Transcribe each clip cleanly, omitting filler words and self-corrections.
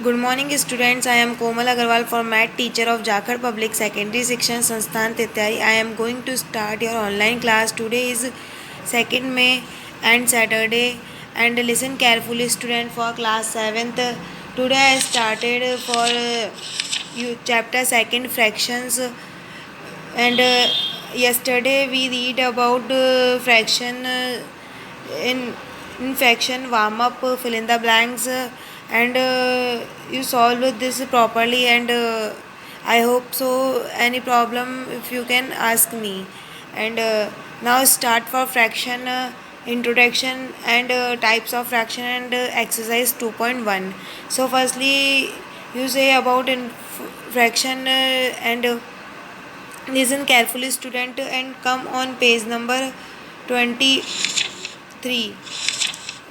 Good morning students. I am Komal Agarwal, format teacher of Jharkhand Public Secondary Section Sansthan Tetyai. I am going to start your online class. Today is 2nd May and Saturday, and listen carefully student for class 7th. Today I started for you chapter 2nd fractions, and yesterday we read about fraction in fraction warm up, fill in the blanks, and you solve this properly, and I hope so. Any problem, if you can ask me. And now start for fraction, introduction and types of fraction, and exercise 2.1. So firstly you say about in fraction, and listen carefully student, and come on page number 23.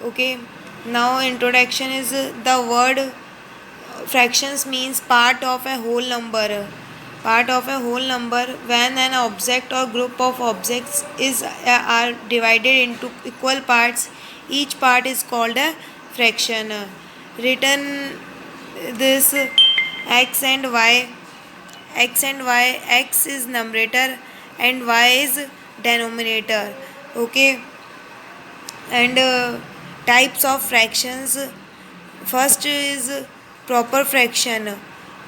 Okay, now introduction is the word fractions means part of a whole number. Part of a whole number when an object or group of objects is are divided into equal parts. Each part is called a fraction. Written this x and y. X is numerator and y is denominator. Okay, and types of fractions. First is proper fraction.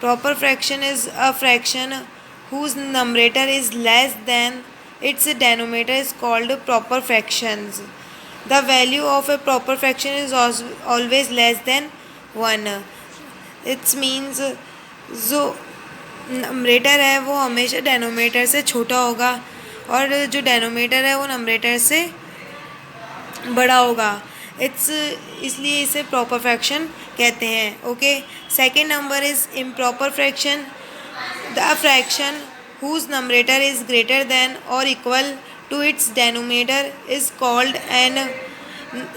Proper fraction is a fraction whose numerator is less than its denominator is called proper fractions. The value of a proper fraction is always less than 1. It means जो numerator है वो हमेशा denominator से छोटा होगा, और जो denominator है वो नमरेटर से बड़ा होगा. इसलिए इसे प्रॉपर फ्रैक्शन कहते हैं. Okay, second number is improper fraction. The fraction whose numerator is greater than or equal to its denominator is called an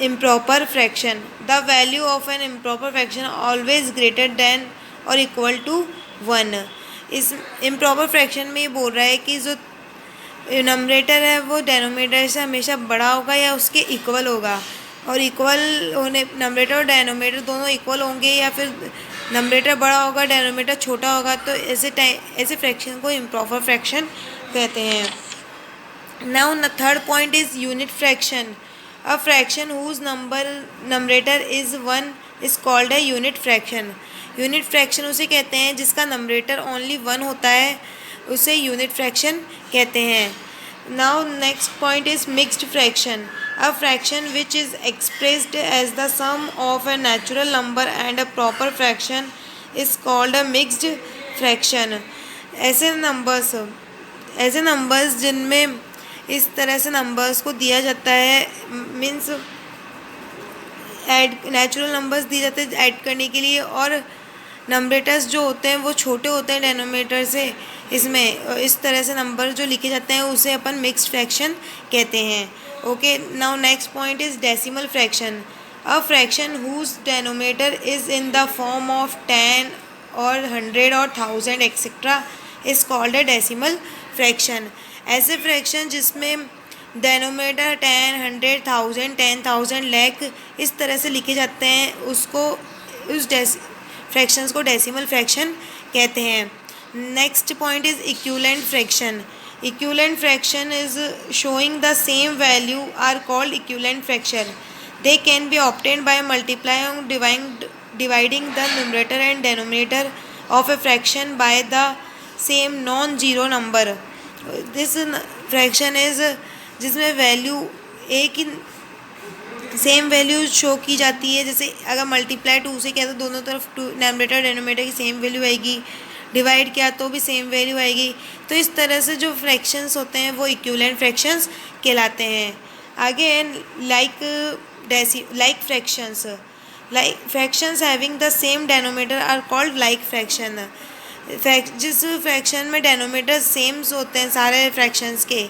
improper fraction. The value of an improper fraction always greater than or equal to 1. इस improper fraction में ये बोल रहा है कि जो numerator है वो डेनोमीटर से हमेशा बड़ा होगा या उसके इक्वल होगा, और इक्वल होने नमरेटर और डेनोमीटर दोनों इक्वल होंगे, या फिर नमरेटर बड़ा होगा डेनोमीटर छोटा होगा, तो ऐसे फ्रैक्शन को इम्प्रॉपर फ्रैक्शन कहते हैं. Now third point is unit fraction. A fraction whose numerator is 1 is called a unit fraction. Unit fraction उसे कहते हैं जिसका नमरेटर ओनली 1 होता है, उसे यूनिट फ्रैक्शन कहते हैं. Now next point is mixed fraction. A fraction which is expressed as the sum of a natural number and a proper fraction is called a mixed fraction. ऐसे numbers जिनमें इस तरह से नंबर्स को दिया जाता है, मीन्स नेचुरल नंबर्स दिए जाते हैं ऐड करने के लिए, और नंबरेटर्स जो होते हैं वो छोटे होते हैं डेनोमीटर से. इसमें इस तरह से नंबर जो लिखे जाते हैं उसे अपन मिक्स्ड फ्रैक्शन कहते हैं. Okay, now next point is decimal fraction. A fraction whose denominator is in the form of 10 और 100 और 1000 etcetera is called a decimal fraction. ऐसे फ्रैक्शन जिसमें डेनोमीटर 10, 100, 1000, 10,000, लाख इस तरह से लिखे जाते हैं, उसको उस फ्रैक्शंस को डेसिमल फ्रैक्शन कहते हैं. Next point is equivalent fraction. Equivalent fraction is showing the same value are called equivalent fraction. They can be obtained by multiplying dividing the numerator and denominator of a fraction by the same non zero number. This fraction is जिसमें value एक ही same value show की जाती है. जैसे अगर multiply 2 से किया तो दोनों तरफ न्यूमरेटर डेनोमिनेटर की सेम वैल्यू आएगी, डिवाइड किया तो भी सेम वैल्यू आएगी. तो इस तरह से जो फ्रैक्शंस होते हैं वो इक्विवेलेंट फ्रैक्शंस कहलाते हैं. आगे like fractions. Like fractions having the same denominator are called like fraction. जिस फ्रैक्शन में डेनोमीटर सेम होते हैं सारे फ्रैक्शंस के,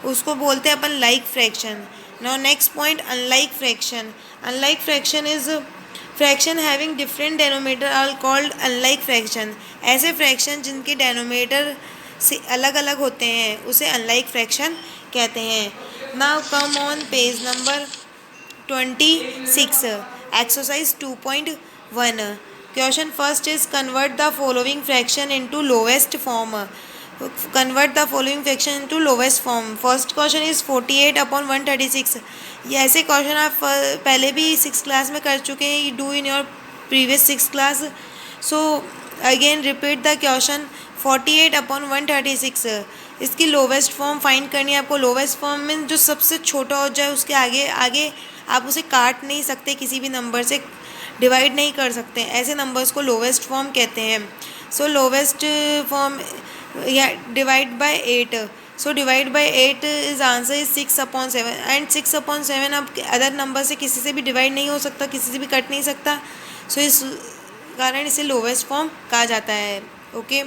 उसको बोलते हैं अपन like fraction. Now next point, unlike fraction. Unlike fraction is fraction having different denominator are called unlike fraction. ऐसे फ्रैक्शन जिनके डेनोमीटर से अलग अलग होते हैं उसे अनलाइक फ्रैक्शन कहते हैं. Now come on page number 26, exercise 2.1. Question first is convert the following fraction into lowest form. Convert the following fraction into lowest form. First question is 48 upon 136. ये ऐसे क्वेश्चन आप पहले भी 6th क्लास में कर चुके हैं. You do in your previous 6th class. So again repeat the question. 48 upon 136. इसकी लोवेस्ट फॉर्म फाइंड करनी है आपको. लोवेस्ट फॉर्म में जो सबसे छोटा हो जाए उसके आगे आगे आप उसे काट नहीं सकते, किसी भी नंबर से डिवाइड नहीं कर सकते. ऐसे नंबर्स को लोवेस्ट फॉर्म कहते हैं. सो लोवेस्ट फॉर्म या divide by 8. So divide by 8 is answer is 6/7. And 6/7 अब अदर नंबर से किसी से भी डिवाइड नहीं हो सकता, किसी से भी कट नहीं सकता. सो इस कारण इसे लोवेस्ट फॉर्म कहा जाता है. Okay.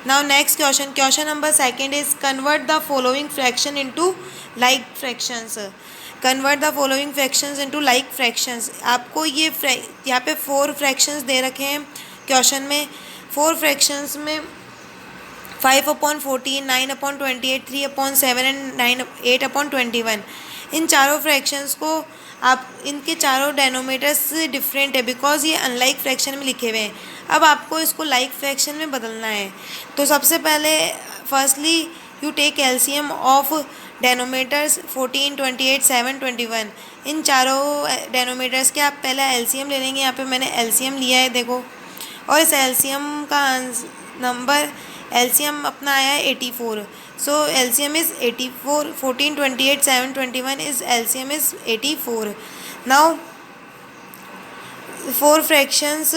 Now next question. Question number second is convert the following fraction into like fractions. Convert the following fractions into like fractions. आपको ये यहाँ पे 4 फ्रैक्शंस दे रखे हैं क्वेश्चन में. 4 फ्रैक्शंस में 5/14, 9/28, 3/7 एंड 8/21. इन चारों फ्रैक्शंस को आप इनके चारों डेनोमीटर्स डिफरेंट है बिकॉज ये अनलाइक फ्रैक्शन में लिखे हुए हैं. अब आपको इसको लाइक फ्रैक्शन में बदलना है. तो सबसे पहले firstly you take LCM of denominators 14, 28, 7, 21. इन चारों डेनोमीटर्स के आप पहले एलसीएम ले लेंगे. यहाँ पे मैंने एलसीएम लिया है देखो. और इस एलसीएम का नंबर एलसीएम अपना आया है 84. So LCM is 84. 14, 28, 7, 21 is LCM is 84. Now 4 fractions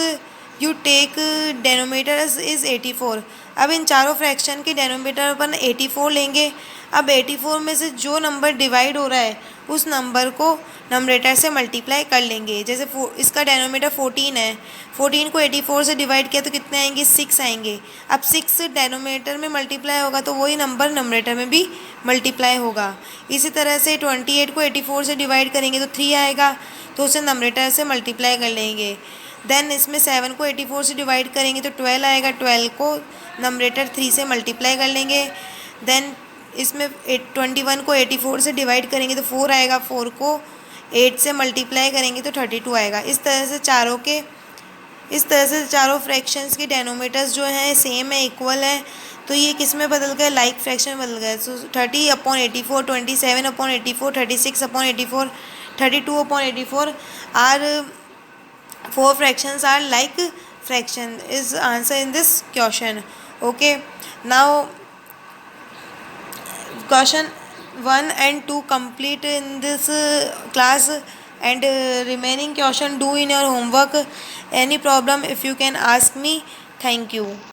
you take denominator is 84. अब इन चारों फ्रैक्शन के डेनोमीटर अपन 84 लेंगे. अब 84 में से जो नंबर डिवाइड हो रहा है उस नंबर को नंबरेटर से मल्टीप्लाई कर लेंगे. जैसे इसका डेनोमीटर 14 है. 14 को 84 से डिवाइड किया तो कितने आएंगे? 6 आएंगे. अब 6 डेनोमीटर में मल्टीप्लाई होगा तो वही नंबर नंबरेटर में भी मल्टीप्लाई होगा. इसी तरह से 28 को 84 से डिवाइड करेंगे तो 3 आएगा, तो उसे नंबरेटर से मल्टीप्लाई कर लेंगे. देन इसमें 7 को 84 से डिवाइड करेंगे तो 12 आएगा. 12 को नंबरेटर 3 से मल्टीप्लाई कर लेंगे. देन इसमें 21 को 84 से डिवाइड करेंगे तो 4 आएगा. 4 को 8 से मल्टीप्लाई करेंगे तो 32 आएगा. इस तरह से चारों फ्रैक्शंस के डेनोमीटर्स जो हैं सेम है, इक्वल है. तो ये किस में बदल गए? लाइक फ्रैक्शन में बदल गए. सो 30/84, 27/84, 36/84, 32/84 are 4 fractions are like fraction is answer in this question. Okay, now question 1 and 2 complete in this class, and remaining question do in your homework. Any problem if you can ask me. Thank you.